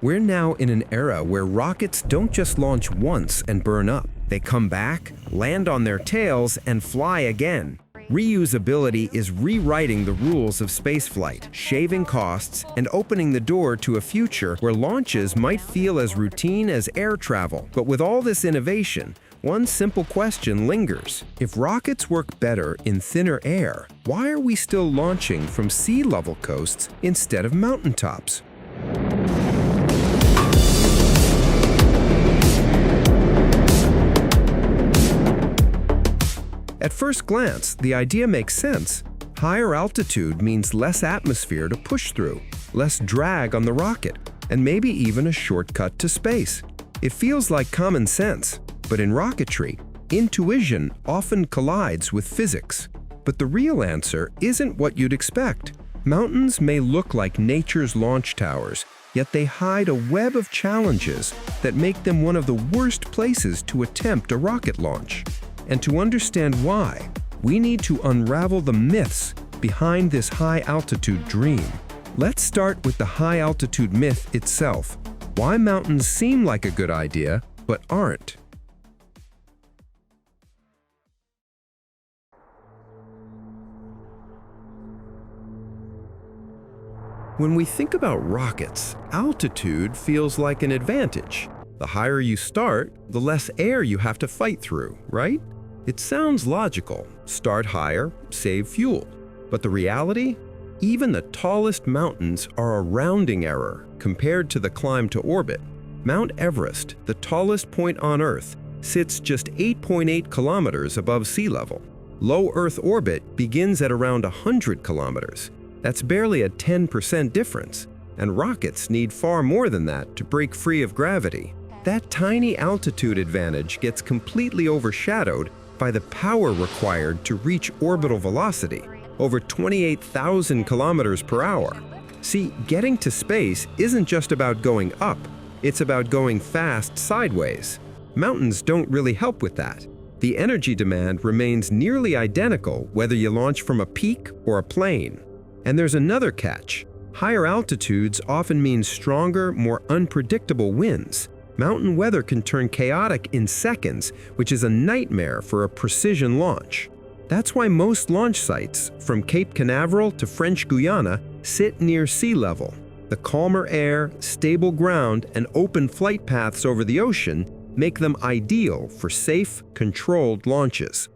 We're now in an era where rockets don't just launch once and burn up. They come back, land on their tails, and fly again. Reusability is rewriting the rules of spaceflight, shaving costs, and opening the door to a future where launches might feel as routine as air travel. But with all this innovation, one simple question lingers. If rockets work better in thinner air, why are we still launching from sea-level coasts instead of mountaintops? At first glance, the idea makes sense. Higher altitude means less atmosphere to push through, less drag on the rocket, and maybe even a shortcut to space. It feels like common sense, but in rocketry, intuition often collides with physics. But the real answer isn't what you'd expect. Mountains may look like nature's launch towers, yet they hide a web of challenges that make them one of the worst places to attempt a rocket launch. And to understand why, we need to unravel the myths behind this high-altitude dream. Let's start with the high-altitude myth itself. Why mountains seem like a good idea, but aren't. When we think about rockets, altitude feels like an advantage. The higher you start, the less air you have to fight through, right? It sounds logical. Start higher, save fuel. But the reality? Even the tallest mountains are a rounding error compared to the climb to orbit. Mount Everest, the tallest point on Earth, sits just 8.8 kilometers above sea level. Low Earth orbit begins at around 100 kilometers. That's barely a 10% difference, and rockets need far more than that to break free of gravity. That tiny altitude advantage gets completely overshadowed by the power required to reach orbital velocity, over 28,000 kilometers per hour. See, getting to space isn't just about going up, it's about going fast sideways. Mountains don't really help with that. The energy demand remains nearly identical whether you launch from a peak or a plane. And there's another catch. Higher altitudes often mean stronger, more unpredictable winds. Mountain weather can turn chaotic in seconds, which is a nightmare for a precision launch. That's why most launch sites, from Cape Canaveral to French Guiana, sit near sea level. The calmer air, stable ground, and open flight paths over the ocean make them ideal for safe, controlled launches.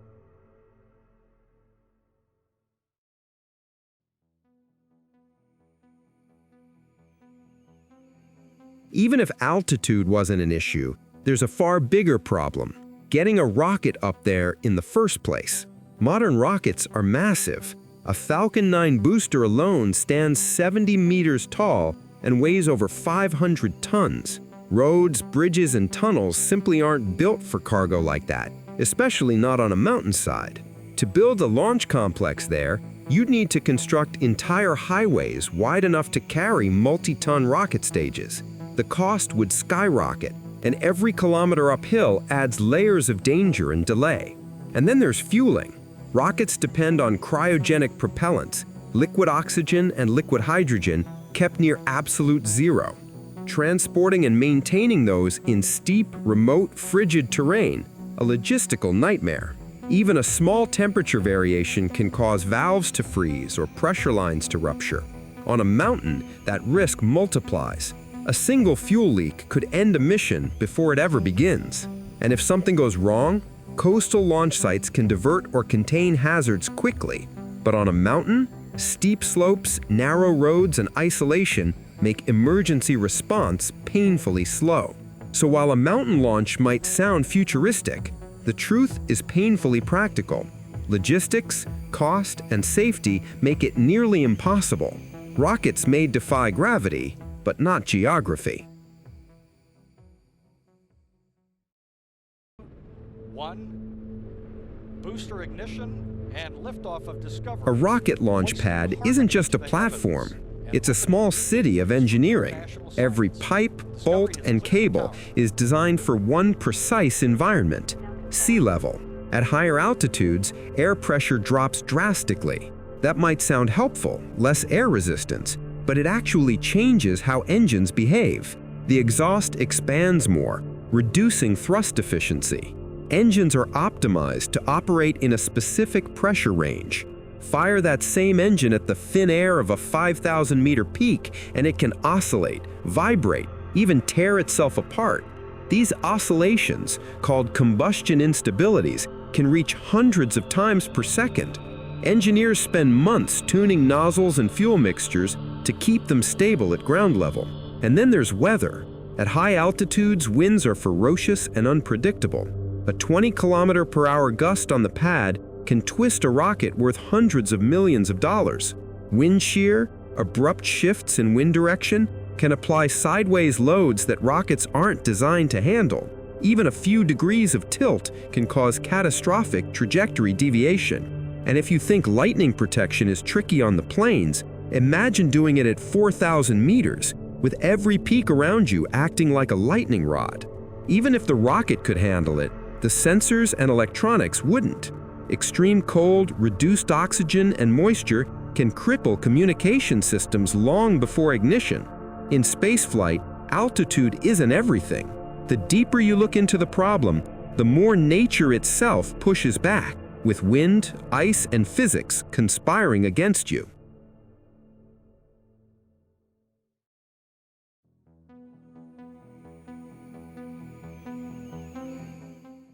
Even if altitude wasn't an issue, there's a far bigger problem: getting a rocket up there in the first place. Modern rockets are massive. A Falcon 9 booster alone stands 70 meters tall and weighs over 500 tons. Roads, bridges, and tunnels simply aren't built for cargo like that, especially not on a mountainside. To build a launch complex there, you'd need to construct entire highways wide enough to carry multi-ton rocket stages. The cost would skyrocket, and every kilometer uphill adds layers of danger and delay. And then there's fueling. Rockets depend on cryogenic propellants, liquid oxygen and liquid hydrogen, kept near absolute zero. Transporting and maintaining those in steep, remote, frigid terrain, a logistical nightmare. Even a small temperature variation can cause valves to freeze or pressure lines to rupture. On a mountain, that risk multiplies. A single fuel leak could end a mission before it ever begins. And if something goes wrong, coastal launch sites can divert or contain hazards quickly. But on a mountain, steep slopes, narrow roads, and isolation make emergency response painfully slow. So while a mountain launch might sound futuristic, the truth is painfully practical. Logistics, cost, and safety make it nearly impossible. Rockets may defy gravity, but not geography. 1. Booster ignition and liftoff of Discovery. A rocket launch pad isn't just a platform. It's a small city of engineering. Every pipe, bolt, and cable is designed for one precise environment: sea level. At higher altitudes, air pressure drops drastically. That might sound helpful, less air resistance, but it actually changes how engines behave. The exhaust expands more, reducing thrust efficiency. Engines are optimized to operate in a specific pressure range. Fire that same engine at the thin air of a 5,000-meter peak, and it can oscillate, vibrate, even tear itself apart. These oscillations, called combustion instabilities, can reach hundreds of times per second. Engineers spend months tuning nozzles and fuel mixtures to keep them stable at ground level. And then there's weather. At high altitudes, winds are ferocious and unpredictable. A 20-kilometer-per-hour gust on the pad can twist a rocket worth hundreds of millions of dollars. Wind shear, abrupt shifts in wind direction, can apply sideways loads that rockets aren't designed to handle. Even a few degrees of tilt can cause catastrophic trajectory deviation. And if you think lightning protection is tricky on the plains, imagine doing it at 4,000 meters, with every peak around you acting like a lightning rod. Even if the rocket could handle it, the sensors and electronics wouldn't. Extreme cold, reduced oxygen, and moisture can cripple communication systems long before ignition. In spaceflight, altitude isn't everything. The deeper you look into the problem, the more nature itself pushes back, with wind, ice, and physics conspiring against you.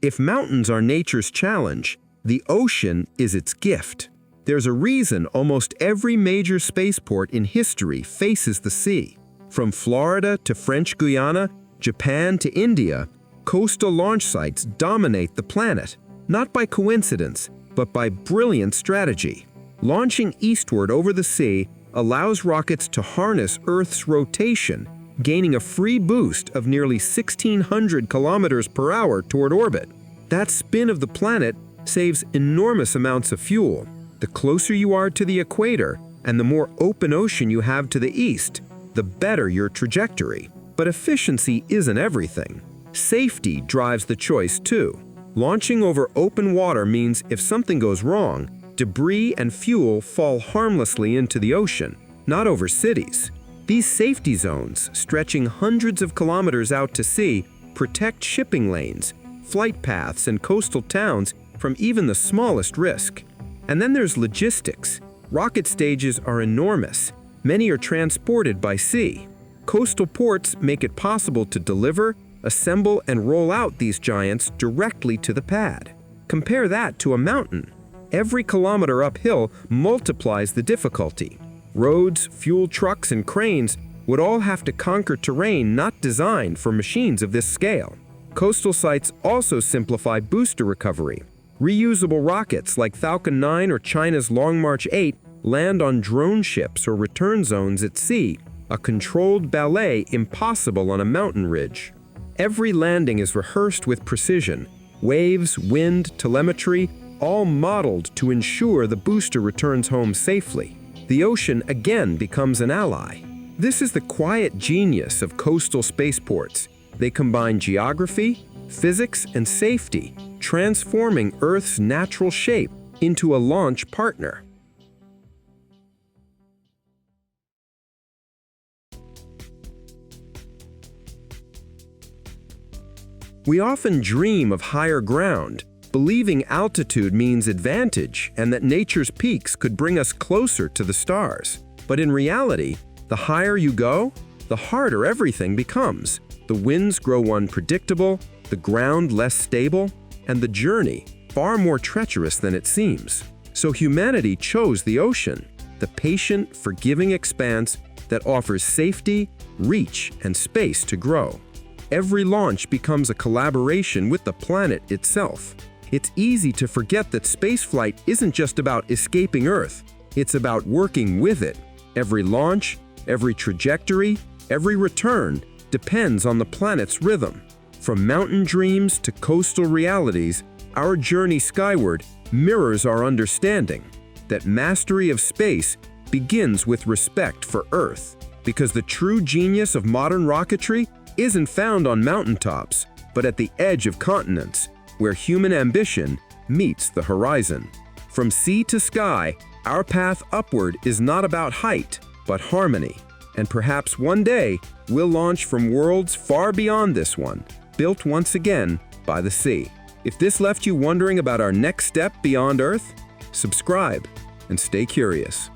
If mountains are nature's challenge, the ocean is its gift. There's a reason almost every major spaceport in history faces the sea. From Florida to French Guiana, Japan to India, coastal launch sites dominate the planet, not by coincidence, but by brilliant strategy. Launching eastward over the sea allows rockets to harness Earth's rotation, gaining a free boost of nearly 1,600 kilometers per hour toward orbit. That spin of the planet saves enormous amounts of fuel. The closer you are to the equator and the more open ocean you have to the east, the better your trajectory. But efficiency isn't everything. Safety drives the choice too. Launching over open water means if something goes wrong, debris and fuel fall harmlessly into the ocean, not over cities. These safety zones, stretching hundreds of kilometers out to sea, protect shipping lanes, flight paths, and coastal towns from even the smallest risk. And then there's logistics. Rocket stages are enormous. Many are transported by sea. Coastal ports make it possible to deliver, assemble, and roll out these giants directly to the pad. Compare that to a mountain. Every kilometer uphill multiplies the difficulty. Roads, fuel trucks, and cranes would all have to conquer terrain not designed for machines of this scale. Coastal sites also simplify booster recovery. Reusable rockets like Falcon 9 or China's Long March 8 land on drone ships or return zones at sea, a controlled ballet impossible on a mountain ridge. Every landing is rehearsed with precision. Waves, wind, telemetry, all modeled to ensure the booster returns home safely. The ocean again becomes an ally. This is the quiet genius of coastal spaceports. They combine geography, physics, and safety, transforming Earth's natural shape into a launch partner. We often dream of higher ground, believing altitude means advantage and that nature's peaks could bring us closer to the stars. But in reality, the higher you go, the harder everything becomes. The winds grow unpredictable, the ground less stable, and the journey far more treacherous than it seems. So humanity chose the ocean, the patient, forgiving expanse that offers safety, reach, and space to grow. Every launch becomes a collaboration with the planet itself. It's easy to forget that spaceflight isn't just about escaping Earth, it's about working with it. Every launch, every trajectory, every return depends on the planet's rhythm. From mountain dreams to coastal realities, our journey skyward mirrors our understanding that mastery of space begins with respect for Earth, because the true genius of modern rocketry isn't found on mountaintops, but at the edge of continents, where human ambition meets the horizon. From sea to sky, our path upward is not about height, but harmony. And perhaps one day, we'll launch from worlds far beyond this one, built once again by the sea. If this left you wondering about our next step beyond Earth, subscribe and stay curious.